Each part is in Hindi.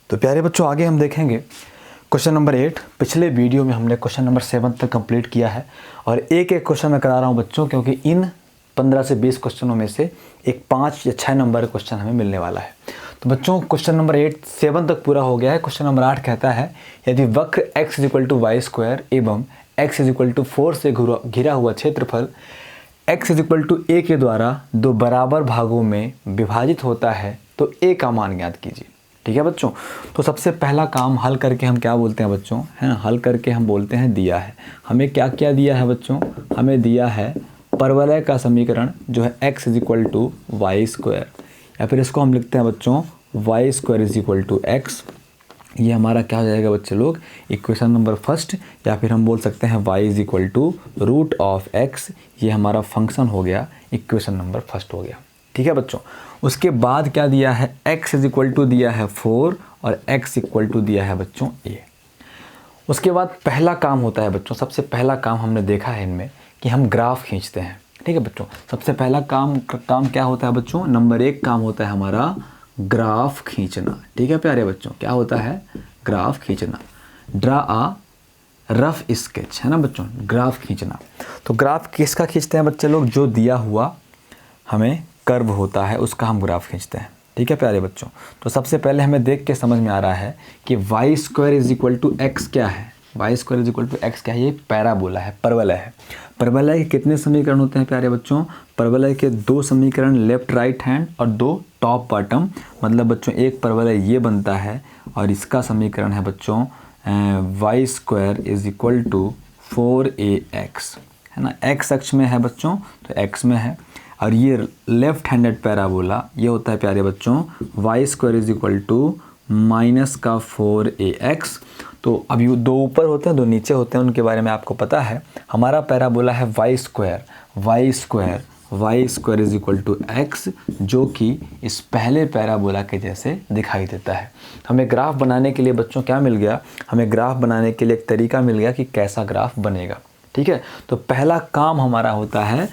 तो प्यारे बच्चों आगे हम देखेंगे क्वेश्चन नंबर 8। पिछले वीडियो में हमने क्वेश्चन नंबर 7 तक कंप्लीट किया है और एक एक क्वेश्चन मैं करा रहा हूँ बच्चों, क्योंकि इन 15 से 20 क्वेश्चनों में से एक 5 या 6 नंबर क्वेश्चन हमें मिलने वाला है। तो बच्चों क्वेश्चन नंबर 7 तक पूरा हो गया है। क्वेश्चन नंबर 8 कहता है यदि वक्र x = y² एवं x = 4 से घिरा हुआ क्षेत्रफल x = a के द्वारा दो बराबर भागों में विभाजित होता है तो a का मान ज्ञात कीजिए। ठीक है बच्चों, तो सबसे पहला काम हल करके हम क्या बोलते हैं बच्चों, है ना, हल करके हम बोलते हैं दिया है। हमें क्या क्या दिया है बच्चों, हमें दिया है परवलय का समीकरण जो है x = y², या फिर इसको हम लिखते हैं बच्चों y² = x। ये हमारा क्या हो जाएगा बच्चे लोग, इक्वेशन नंबर फर्स्ट, या फिर हम बोल सकते हैं y = √x। ये हमारा फंक्शन हो गया, इक्वेशन नंबर फर्स्ट हो गया। ठीक है बच्चों, उसके बाद क्या दिया है, x = दिया है 4 और x = दिया है बच्चों a। उसके बाद पहला काम होता है बच्चों, सबसे पहला काम हमने देखा है इनमें कि हम ग्राफ खींचते हैं। ठीक है बच्चों, सबसे पहला काम क्या होता है बच्चों, नंबर 1 काम होता है हमारा ग्राफ खींचना। ठीक है प्यारे बच्चों, क्या होता है, ग्राफ खींचना, ड्रा आ रफ स्केच, है ना बच्चों, ग्राफ खींचना। तो ग्राफ किसका खींचते हैं बच्चे लोग, जो दिया हुआ हमें कर्व होता है उसका हम ग्राफ खींचते हैं। ठीक है प्यारे बच्चों, तो सबसे पहले हमें देख के समझ में आ रहा है कि y² = x क्या है, y² = x क्या है, ये पैराबोला है, परवलय है। परवलय के कितने समीकरण होते हैं प्यारे बच्चों, परवलय के 2 समीकरण, लेफ्ट राइट हैंड और 2 टॉप बॉटम। मतलब बच्चों एक परवलय ये बनता है और इसका समीकरण है बच्चों y² = 4ax, है ना, x अक्ष में है बच्चों, तो x में है। और ये लेफ्ट हैंडेड पैराबोला ये होता है प्यारे बच्चों y² = -4ax। तो अभी 2 ऊपर होते हैं 2 नीचे होते हैं, उनके बारे में आपको पता है। हमारा पैराबोला है y² = x, जो कि इस पहले पैराबोला के जैसे दिखाई देता है। हमें ग्राफ बनाने के लिए बच्चों क्या मिल गया, हमें ग्राफ बनाने के लिए एक तरीका मिल गया कि कैसा ग्राफ बनेगा। ठीक है, तो पहला काम हमारा होता है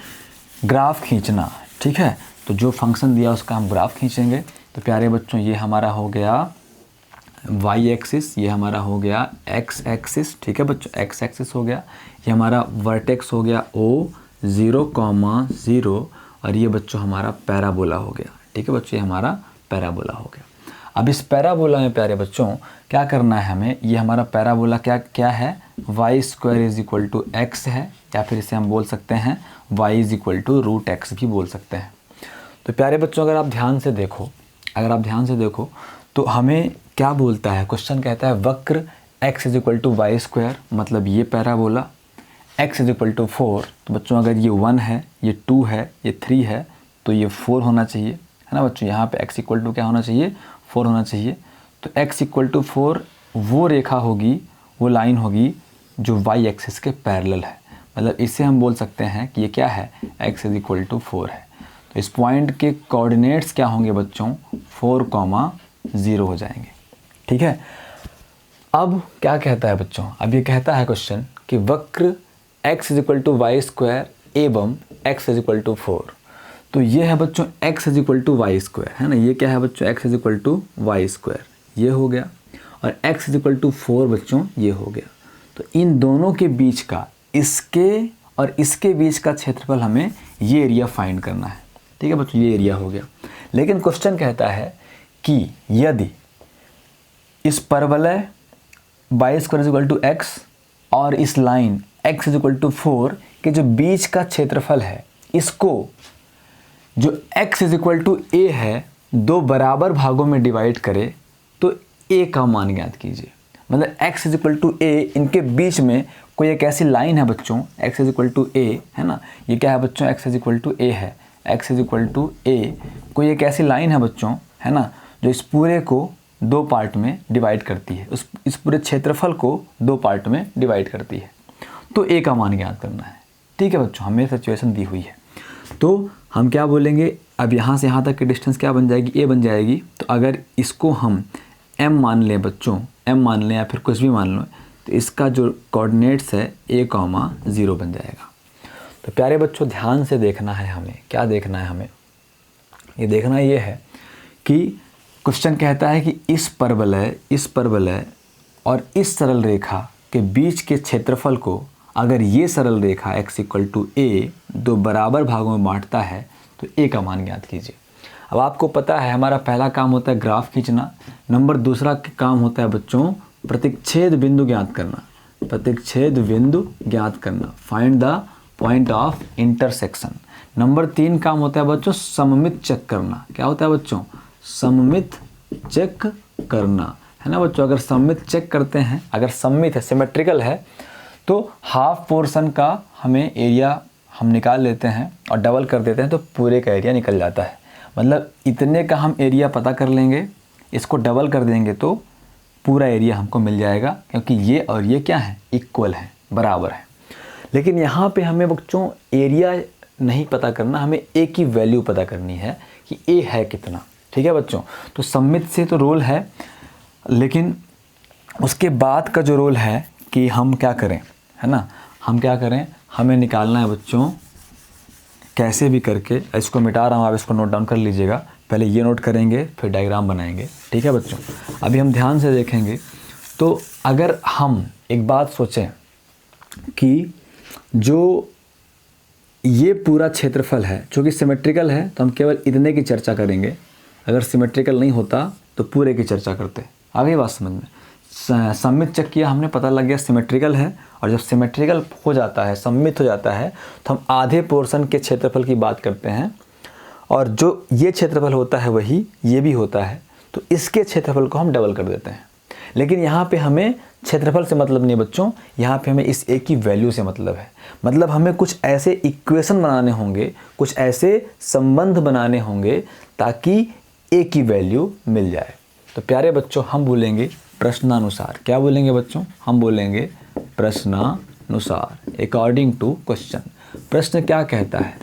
ग्राफ खींचना। ठीक है, तो जो फंक्शन दिया उसका हम ग्राफ खींचेंगे। तो प्यारे बच्चों ये हमारा हो गया y एक्सिस, ये हमारा हो गया x एक्सिस। ठीक है बच्चों, x एक्सिस हो गया, ये हमारा वर्टेक्स हो गया O 0, 0, और ये बच्चों हमारा पैराबोला हो गया। ठीक है बच्चों, ये हमारा पैराबोला हो गया। अब इस पैराबोला में प्यारे बच्चों क्या करना है हमें, ये हमारा पैराबोला क्या है, y² = x है, या फिर इसे हम बोल सकते हैं y = √x भी बोल सकते हैं। तो प्यारे बच्चों अगर आप ध्यान से देखो तो हमें क्या बोलता है, क्वेश्चन कहता है वक्र x = y², मतलब ये पैराबोला, x = 4। तो बच्चों अगर ये 1 है, ये 2 है, ये 3 है, तो ये 4 होना चाहिए, है ना बच्चों। यहाँ पे x = क्या होना चाहिए, 4 होना चाहिए। तो x = 4 वो रेखा होगी, वो लाइन होगी जो y एक्सिस के पैरेलल है। मतलब इसे हम बोल सकते हैं कि ये क्या है, x = 4 है। तो इस पॉइंट के कोऑर्डिनेट्स क्या होंगे बच्चों, 4, 0 हो जाएंगे। ठीक है, अब क्या कहता है बच्चों, अब ये कहता है क्वेश्चन कि वक्र x = y² एवं x = 4। तो ये है बच्चों x = y², है ना, ये क्या है बच्चों, x = y², ये हो गया, और x = 4 बच्चों ये हो गया। तो इन दोनों के बीच का, इसके और इसके बीच का क्षेत्रफल हमें ये एरिया फाइंड करना है। ठीक है बच्चों, ये एरिया हो गया। लेकिन क्वेश्चन कहता है कि यदि इस परवलय y² = x और इस लाइन x = 4 के जो बीच का क्षेत्रफल है, इसको जो x = a है 2 बराबर भागों में डिवाइड करे तो a का मान ज्ञात कीजिए। मतलब x = a, इनके बीच में कोई एक ऐसी लाइन है बच्चों, x = a, है ना, ये क्या है बच्चों, x = a है, x = a, कोई एक ऐसी लाइन है बच्चों, है ना, जो इस पूरे को 2 पार्ट में डिवाइड करती है, इस पूरे क्षेत्रफल को 2 पार्ट में डिवाइड करती है। तो a का मान ज्ञात करना है। ठीक है बच्चों, हमें सिचुएशन दी हुई है, तो हम क्या बोलेंगे, अब यहाँ से यहाँ तक की डिस्टेंस क्या बन जाएगी, a बन जाएगी। तो अगर इसको हम m मान लें बच्चों, m मान लें या फिर कुछ भी मान लो, तो इसका जो कोऑर्डिनेट्स है a, 0 बन जाएगा। तो प्यारे बच्चों ध्यान से देखना है हमें, क्या देखना है हमें, ये देखना ये है कि क्वेश्चन कहता है कि इस परवलय और इस सरल रेखा के बीच के क्षेत्रफल को अगर ये सरल रेखा x = a दो बराबर भागों में बांटता है तो a का मान ज्ञात कीजिए। अब आपको पता है हमारा पहला काम होता है ग्राफ खींचना, नंबर दूसरा काम होता है बच्चों प्रतिच्छेद बिंदु ज्ञात करना, प्रतिच्छेद बिंदु ज्ञात करना, find the point of intersection. Number 3 काम होता है बच्चों सममित चेक करना। क्या होता है बच्चों? सममित चेक करना, है ना बच्चों। अगर सममित चेक करते हैं, अगर सममित है, सिमेट्रिकल है, तो हाफ पोर्शन का हमें एरिया हम निकाल लेते हैं और डबल कर देते हैं तो पूरे का एरिया निकल जाता है। मतलब इतने का हम एरिया पता कर लेंगे, इसको डबल कर देंगे तो पूरा एरिया हमको मिल जाएगा, क्योंकि ये और ये क्या है? इक्वल है, बराबर है। लेकिन यहाँ पे हमें बच्चों एरिया नहीं पता करना, हमें ए की वैल्यू पता करनी है कि ए है कितना। ठीक है बच्चों, तो सममित से तो रोल है, लेकिन उसके बाद का जो रोल है कि हम क्या करें, है ना, हम क्या करें, हमें निकालना है बच्चों कैसे भी करके। इसको मिटा रहा हूँ, आप इसको नोट डाउन कर लीजिएगा। पहले ये नोट करेंगे फिर डायग्राम बनाएंगे। ठीक है बच्चों, अभी हम ध्यान से देखेंगे। तो अगर हम एक बात सोचें कि जो ये पूरा क्षेत्रफल है जो कि सिमेट्रिकल है, तो हम केवल इतने की चर्चा करेंगे। अगर सिमेट्रिकल नहीं होता तो पूरे की चर्चा करते। आ गई बात समझ में? सममित चेक किया हमने, पता लग गया सिमेट्रिकल है, और जब सिमेट्रिकल हो जाता है, सममित हो जाता है, तो हम आधे पोर्शन के क्षेत्रफल की बात करते हैं, और जो ये क्षेत्रफल होता है वही ये भी होता है, तो इसके क्षेत्रफल को हम डबल कर देते हैं। लेकिन यहाँ पे हमें क्षेत्रफल से मतलब नहीं बच्चों, यहाँ पे हमें इस ए की वैल्यू से मतलब है। मतलब हमें कुछ ऐसे इक्वेशन बनाने होंगे, कुछ ऐसे संबंध बनाने होंगे ताकि ए की वैल्यू मिल जाए। तो प्यारे बच्चों, हम बोलेंगे प्रश्नानुसार। क्या बोलेंगे बच्चों? हम बोलेंगे प्रश्नानुसार, अकॉर्डिंग टू क्वेश्चन। प्रश्न क्या कहता है?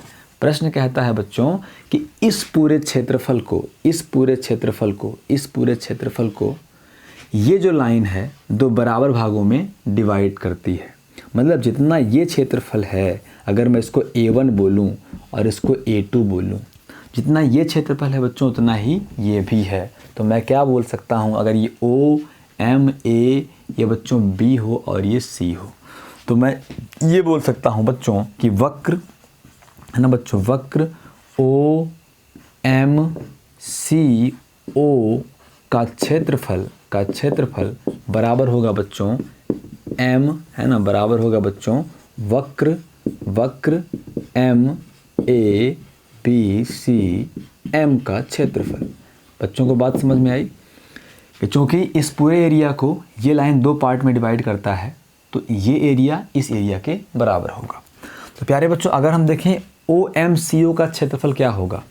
प्रश्न कहता है बच्चों कि इस पूरे क्षेत्रफल को ये जो लाइन है दो बराबर भागों में डिवाइड करती है। मतलब जितना ये क्षेत्रफल है, अगर मैं इसको A1 बोलूं और इसको A2 बोलूं, जितना ये क्षेत्रफल है बच्चों उतना ही ये भी है। तो मैं क्या बोल सकता हूं, अगर ये OMA ये बच्चों B हो और ये C हो, तो मैं ये बोल सकता हूं बच्चों कि वक्र, है ना बच्चों, वक्र OMCO का क्षेत्रफल बराबर होगा बच्चों M, है ना, बराबर होगा बच्चों वक्र MABCM का क्षेत्रफल। बच्चों को बात समझ में आई? क्योंकि इस पूरे एरिया को ये लाइन दो पार्ट में डिवाइड करता है, तो ये एरिया इस एरिया के बराबर होगा। तो प्यारे बच्चों, अगर हम देखें OMCO का क्षेत्रफल क्या होगा?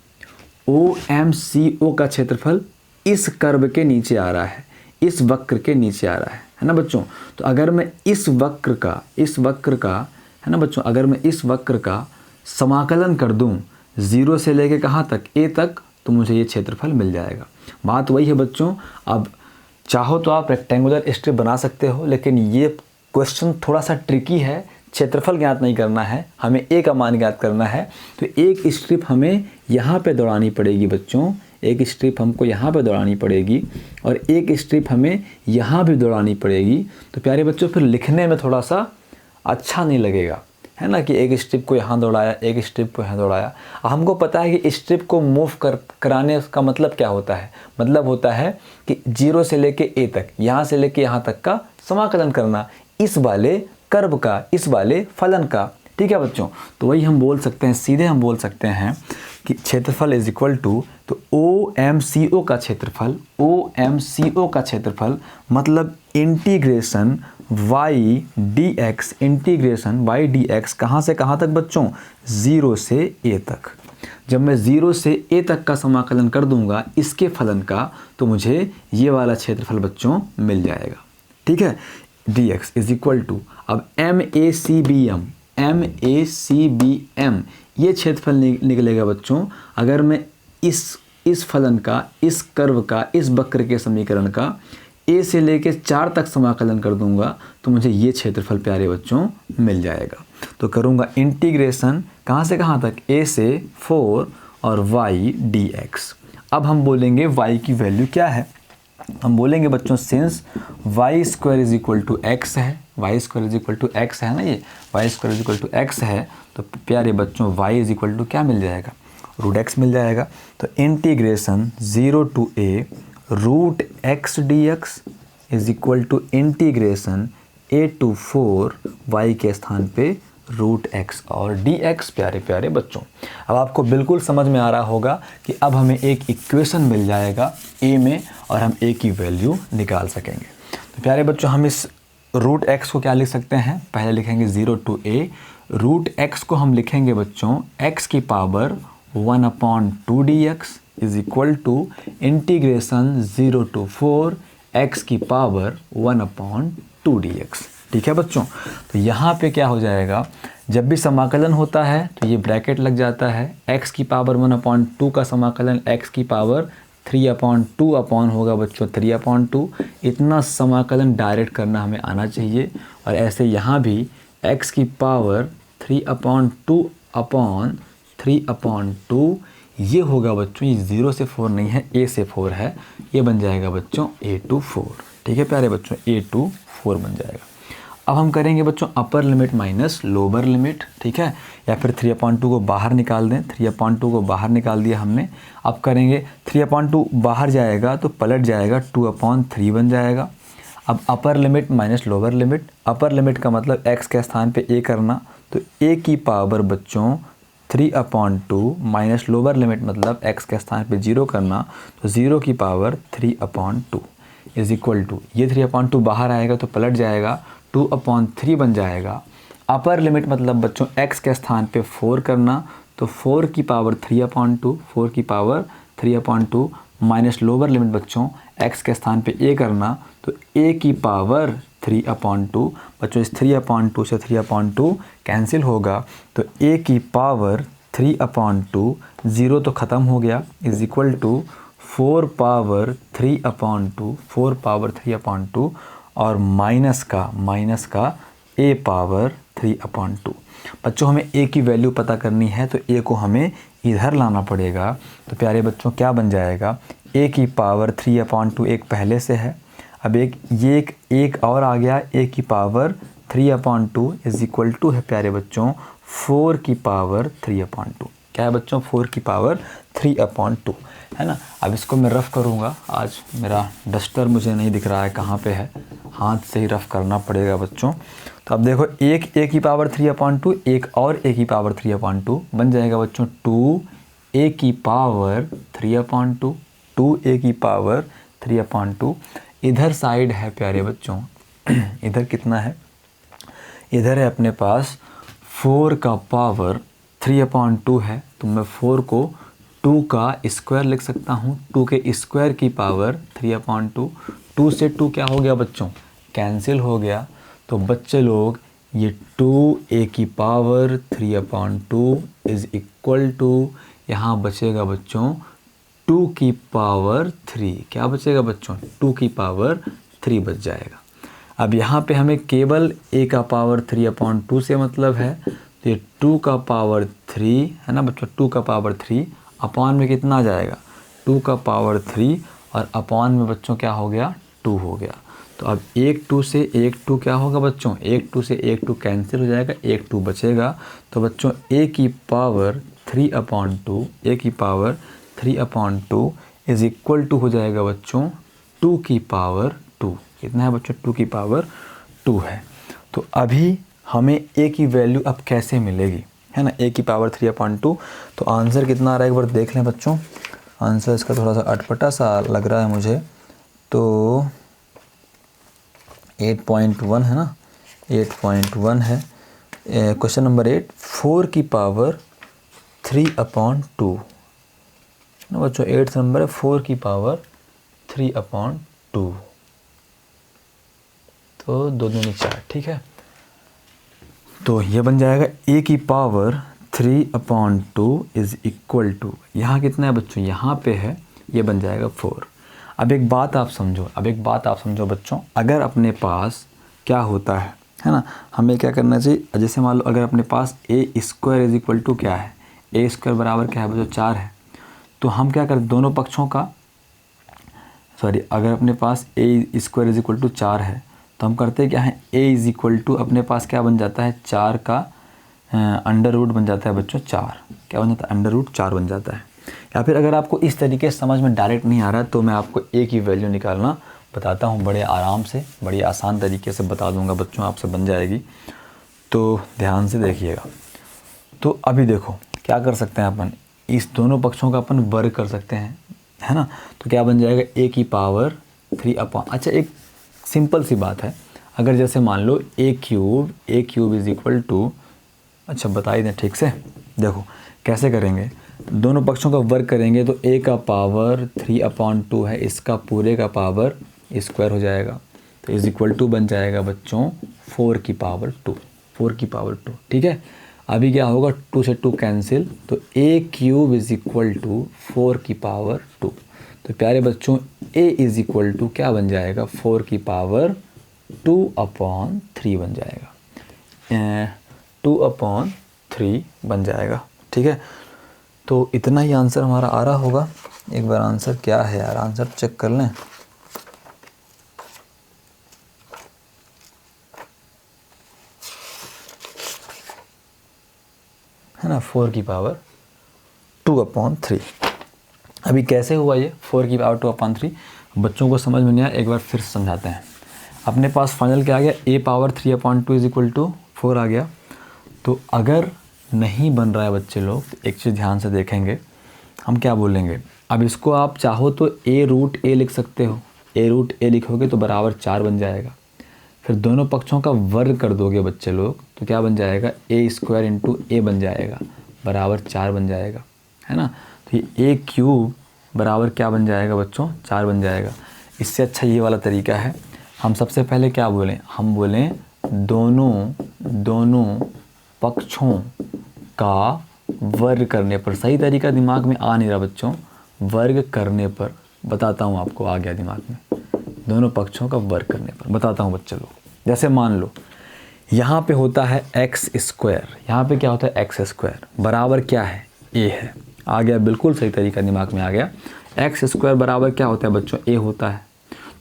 OMCO का क्षेत्रफल इस कर्व के नीचे आ रहा है, इस वक्र के नीचे आ रहा है ना बच्चों। तो अगर मैं इस वक्र का है ना बच्चों, अगर मैं इस वक्र का समाकलन कर दूं 0 से लेके कहाँ तक, A तक, तो मुझे ये क्षेत्रफल मिल जाएगा। बात वही है बच्चों। अब चाहो तो आप रेक्टेंगुलर स्ट्रिप बना सकते हो, लेकिन ये क्वेश्चन थोड़ा सा ट्रिकी है। क्षेत्रफल ज्ञात नहीं करना है, हमें A का मान ज्ञात करना है। तो एक स्ट्रिप हमें यहाँ पे दौड़ानी पड़ेगी बच्चों, एक स्ट्रिप हमको यहाँ पे दौड़ानी पड़ेगी और एक स्ट्रिप हमें यहाँ भी दौड़ानी पड़ेगी। तो प्यारे बच्चों, फिर लिखने में थोड़ा सा अच्छा नहीं लगेगा, है ना, कि एक स्ट्रिप को यहाँ दौड़ाया, एक स्ट्रिप को यहाँ दौड़ाया। हमको पता है कि स्ट्रिप को मूव कराने का मतलब क्या होता है? मतलब होता है कि 0 से लेके A तक, यहाँ से लेके यहाँ तक का समाकलन करना, इस वाले कर्व का, इस वाले फलन का। ठीक है बच्चों, तो वही हम बोल सकते हैं, सीधे हम बोल सकते हैं कि क्षेत्रफल इज इक्वल टू, तो OMCO का क्षेत्रफल मतलब इंटीग्रेशन y dx कहाँ से कहाँ तक बच्चों? 0 से A तक। जब मैं 0 से A तक का समाकलन कर दूंगा इसके फलन का, तो मुझे ये वाला क्षेत्रफल बच्चों मिल जाएगा। ठीक है, dx इज इक्वल टू, अब MACBM ये क्षेत्रफल निकलेगा बच्चों। अगर मैं इस फलन का, इस कर्व का, इस वक्र के समीकरण का A से लेके 4 तक समाकलन कर दूंगा, तो मुझे ये क्षेत्रफल प्यारे बच्चों मिल जाएगा। तो करूंगा इंटीग्रेशन कहाँ से कहाँ तक? A से 4 और y dx। अब हम बोलेंगे y की वैल्यू क्या है। हम बोलेंगे बच्चों since Y square is equal to X है, Y square is equal to X है ना, ये Y square is equal to X है, तो प्यारे बच्चों y इज इक्वल टू क्या मिल जाएगा, रूट एक्स मिल जाएगा। तो integration 0 to a root x d x is equal to integration a to 4 y के स्थान पे रूट एक्स और डी एक्स। प्यारे प्यारे बच्चों, अब आपको बिल्कुल समझ में आ रहा होगा कि अब हमें एक इक्वेशन मिल जाएगा a में और हम a की वैल्यू निकाल सकेंगे। तो प्यारे बच्चों, हम इस रूट एक्स को क्या लिख सकते हैं, पहले लिखेंगे 0 टू a, रूट एक्स को हम लिखेंगे बच्चों x की power 1/2 dx is equal to integration 0 to 4 x की पावर 1/2 dx। ठीक है बच्चों, तो यहाँ पे क्या हो जाएगा, जब भी समाकलन होता है तो ये ब्रैकेट लग जाता है, x की पावर 1/2 का समाकलन x की पावर 3/2 अपॉन होगा बच्चों 3/2। इतना समाकलन डायरेक्ट करना हमें आना चाहिए। और ऐसे यहाँ भी x की पावर 3/2 अपॉन 3/2 ये होगा बच्चों, ये 0 से 4 नहीं है, a से 4 है, ये बन जाएगा बच्चों a to 4। ठीक है प्यारे बच्चों, a to 4 बन जाएगा। अब हम करेंगे बच्चों upper limit minus lower limit, ठीक है, या फिर 3/2 को बाहर निकाल दें, 3/2 को बाहर निकाल दिया हमने। अब करेंगे 3/2 बाहर जाएगा तो पलट जाएगा 2/3 बन जाएगा। अब upper limit minus lower limit, upper limit का मतलब x के स्थान पे a करना, तो a की पावर बच्चों 3/2 माइनस लोअर लिमिट मतलब x के स्थान पे 0 करना, तो 0 की पावर 3/2 इज इक्वल टू, ये 3/2 बाहर आएगा तो पलट जाएगा 2/3 बन जाएगा। अपर लिमिट मतलब बच्चों x के स्थान पे 4 करना, तो 4 की पावर 3/2, 4 की पावर 3/2 माइनस लोअर लिमिट बच्चों x के स्थान पे a करना, तो a की पावर 3/2 बच्चों, इस 3/2 से 3/2 कैंसिल होगा, तो a की पावर 3/2 0 तो ख़त्म हो गया is equal to 4 power 3/2, 4 power 3/2 और माइनस का a पावर 3/2। बच्चों हमें a की वैल्यू पता करनी है तो a को हमें इधर लाना पड़ेगा। तो प्यारे बच्चों क्या बन जाएगा, a की पावर 3/2 एक पहले से है, अब एक और आ गया, a की पावर 3/2 इज इक्वल टू है प्यारे बच्चों 4 की पावर 3/2। क्या है बच्चों, 4 की पावर 3/2 है ना। अब इसको मैं रफ़ करूँगा, आज मेरा डस्टर मुझे नहीं दिख रहा है कहाँ पे है, हाथ से ही रफ़ करना पड़ेगा बच्चों। तो अब देखो एक a की पावर 3/2, एक और a की पावर 3/2 बन जाएगा बच्चों 2a की पावर 3/2, 2a की पावर 3/2। इधर साइड है प्यारे बच्चों इधर कितना है, इधर है अपने पास 4 का पावर 3/2 है, तो मैं 4 को 2 का स्क्वायर लिख सकता हूँ, 2 के स्क्वायर की पावर 3/2। 2 से 2 क्या हो गया बच्चों, कैंसिल हो गया। तो बच्चे लोग ये 2a की पावर 3/2 इज इक्वल टू, यहाँ बचेगा बच्चों 2 की पावर 3, क्या बचेगा बच्चों 2 की पावर 3 बच जाएगा। अब यहाँ पे हमें केवल a का पावर 3/2 से मतलब है, तो ये 2 का पावर 3 है ना बच्चों, 2 का पावर 3 अपॉन में कितना आ जाएगा 2 का पावर 3 और अपॉन में बच्चों क्या हो गया 2 हो गया। तो अब 1 2 से 1 2 क्या होगा बच्चों, 1 2 से 1 2 कैंसिल हो जाएगा, 1 2 बचेगा। तो बच्चों a की पावर 3/2, a की पावर 3/2 इज इक्वल टू हो जाएगा बच्चों 2 की पावर 2। कितना है बच्चों, 2 की पावर 2 है। तो अभी हमें a की वैल्यू अब कैसे मिलेगी, है ना, a की पावर 3/2। तो आंसर कितना आ रहा है एक बार देख लें बच्चों, आंसर इसका थोड़ा सा अटपटा सा लग रहा है मुझे, तो 8.1 है ना, 8.1 है। क्वेश्चन नंबर 8, 4 की पावर 3/2 ना बच्चों, 8 नंबर है 4 की पावर 3/2, तो 2 दूनी 4, ठीक है। तो ये बन जाएगा a की पावर 3/2 इज इक्वल टू, यहाँ कितना है बच्चों, यहाँ पे है, ये बन जाएगा 4। अब एक बात आप समझो बच्चों, अगर अपने पास क्या होता है ना, हमें क्या करना चाहिए, जैसे मान लो अगर अपने पास a square is equal to क्या है, a स्क्वायर बराबर क्या है बच्चों 4 है, तो हम क्या करें, दोनों पक्षों का अगर अपने पास a square is equal to 4 है तो हम करते हैं क्या है, a इज इक्वल टू अपने पास क्या बन जाता है, 4 का अंडर रूट बन जाता है बच्चों 4, क्या बन जाता है, अंडर रूट 4 बन जाता है। या फिर अगर आपको इस तरीके से समझ में डायरेक्ट नहीं आ रहा है तो मैं आपको a की वैल्यू निकालना बताता हूँ, बड़े आराम से, बड़ी आसान तरीके से बता दूँगा बच्चों, आपसे बन जाएगी, तो ध्यान से देखिएगा। तो अभी देखो क्या कर सकते हैं अपन, इस दोनों पक्षों का अपन वर्ग कर सकते हैं, है ना। तो क्या बन जाएगा, a की पावर 3 अपॉन, अच्छा एक सिंपल सी बात है, अगर जैसे मान लो a cube is equal to, अच्छा बता ही दें ठीक से, देखो कैसे करेंगे, दोनों पक्षों का वर्ग करेंगे तो a का पावर 3 अपॉन 2 है, इसका पूरे का पावर स्क्वायर हो जाएगा, तो इज़ इक्वल टू बन जाएगा बच्चों 4 की पावर 2, 4 की पावर 2, ठीक है। अभी क्या होगा, 2 से 2 कैंसिल, तो a cube is equal to 4 की पावर 2, तो प्यारे बच्चों a इज़ इक्वल टू क्या बन जाएगा, 4 की पावर 2 अपॉन 3 बन जाएगा, 2 अपॉन 3 बन जाएगा, ठीक है। तो इतना ही आंसर हमारा आ रहा होगा। एक बार आंसर क्या है यार, आंसर चेक कर लें। है ना, 4 की पावर 2 अपॉन 3। अभी कैसे हुआ ये 4 की पावर 2 अपॉन 3, बच्चों को समझ में नहीं आया, एक बार फिर समझाते हैं। अपने पास फाइनल क्या आ गया, a power 3 upon 2 is equal to 4 आ गया। तो अगर नहीं बन रहा है बच्चे लोग, तो एक चीज़ ध्यान से देखेंगे, हम क्या बोलेंगे, अब इसको आप चाहो तो a रूट a लिख सकते हो, a रूट a लिखोगे तो बराबर 4 बन जाएगा। फिर दोनों पक्षों का वर्ग कर दोगे बच्चे लोग तो क्या बन जाएगा, a स्क्वायर इंटू a बन जाएगा बराबर 4 बन जाएगा, है ना। तो ये a क्यूब बराबर क्या बन जाएगा बच्चों, 4 बन जाएगा। इससे अच्छा ये वाला तरीका है, हम सबसे पहले क्या बोलें, हम बोलें दोनों पक्षों का वर्ग करने पर, सही तरीका दिमाग में आ नहीं रहा बच्चों, वर्ग करने पर बताता हूँ आपको, आ गया दिमाग में, दोनों पक्षों का वर्ग करने पर बताता हूँ बच्चे लोग। जैसे मान लो यहाँ पे होता है एक्स स्क्वायर, यहाँ पे क्या होता है एक्स स्क्वायर, बराबर क्या है a है, आ गया बिल्कुल सही तरीका दिमाग में आ गया। एक्स स्क्वायर बराबर क्या होता है बच्चों, a होता है,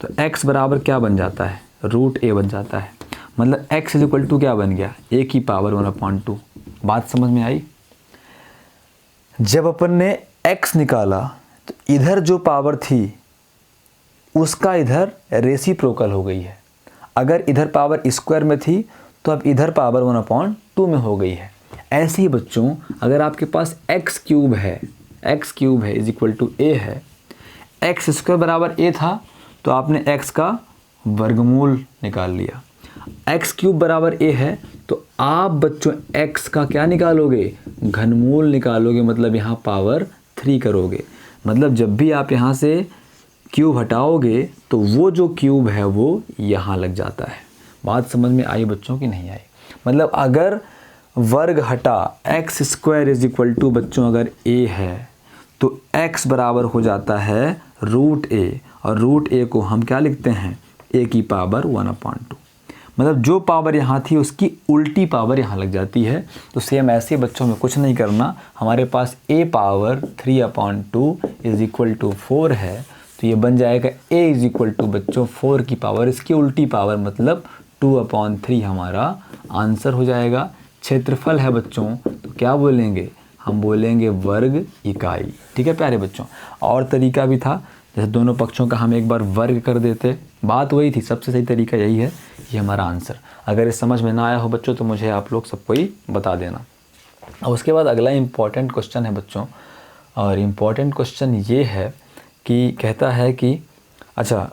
तो x बराबर क्या बन जाता है, रूट a बन जाता है, मतलब x इज इक्वल टू क्या बन गया, a की पावर 1/2। बात समझ में आई। जब अपन ने x निकाला तो इधर जो पावर थी उसका इधर रेसिप्रोकल हो गई है, अगर इधर पावर स्क्वायर में थी तो अब इधर पावर 1/2 में हो गई है। ऐसे ही बच्चों अगर आपके पास x क्यूब है इज इक्वल टू a है, एक्स स्क्वायर बराबर a था तो आपने x का वर्गमूल निकाल लिया, x क्यूब बराबर a है तो आप बच्चों x का क्या निकालोगे, घनमूल निकालोगे, मतलब यहाँ पावर 3 करोगे, मतलब जब भी आप यहाँ से क्यूब हटाओगे तो वो जो क्यूब है वो यहाँ लग जाता है। बात समझ में आई बच्चों की नहीं आई, मतलब अगर वर्ग हटा x square is equal to बच्चों अगर a है तो x बराबर हो जाता है रूट a, और रूट a को हम क्या लिखते हैं, a की पावर 1/2, मतलब जो पावर यहाँ थी उसकी उल्टी पावर यहाँ लग जाती है। तो सेम ऐसे बच्चों में कुछ नहीं करना, हमारे पास a power 3/2 is equal to 4 है, तो ये बन जाएगा a इज इक्वल टू बच्चों 4 की पावर इसकी उल्टी पावर, मतलब 2/3 हमारा आंसर हो जाएगा। क्षेत्रफल है बच्चों तो क्या बोलेंगे, हम बोलेंगे वर्ग इकाई, ठीक है प्यारे बच्चों। और तरीका भी था, जैसे दोनों पक्षों का हम एक बार वर्ग कर देते, बात वही थी, सबसे सही तरीका यही है, ये हमारा आंसर। अगर ये समझ में ना आया हो बच्चों तो मुझे आप लोग सबको ही बता देना। और उसके बाद अगला इम्पॉर्टेंट क्वेश्चन है बच्चों, और इम्पॉर्टेंट क्वेश्चन ये है कि कहता है कि अच्छा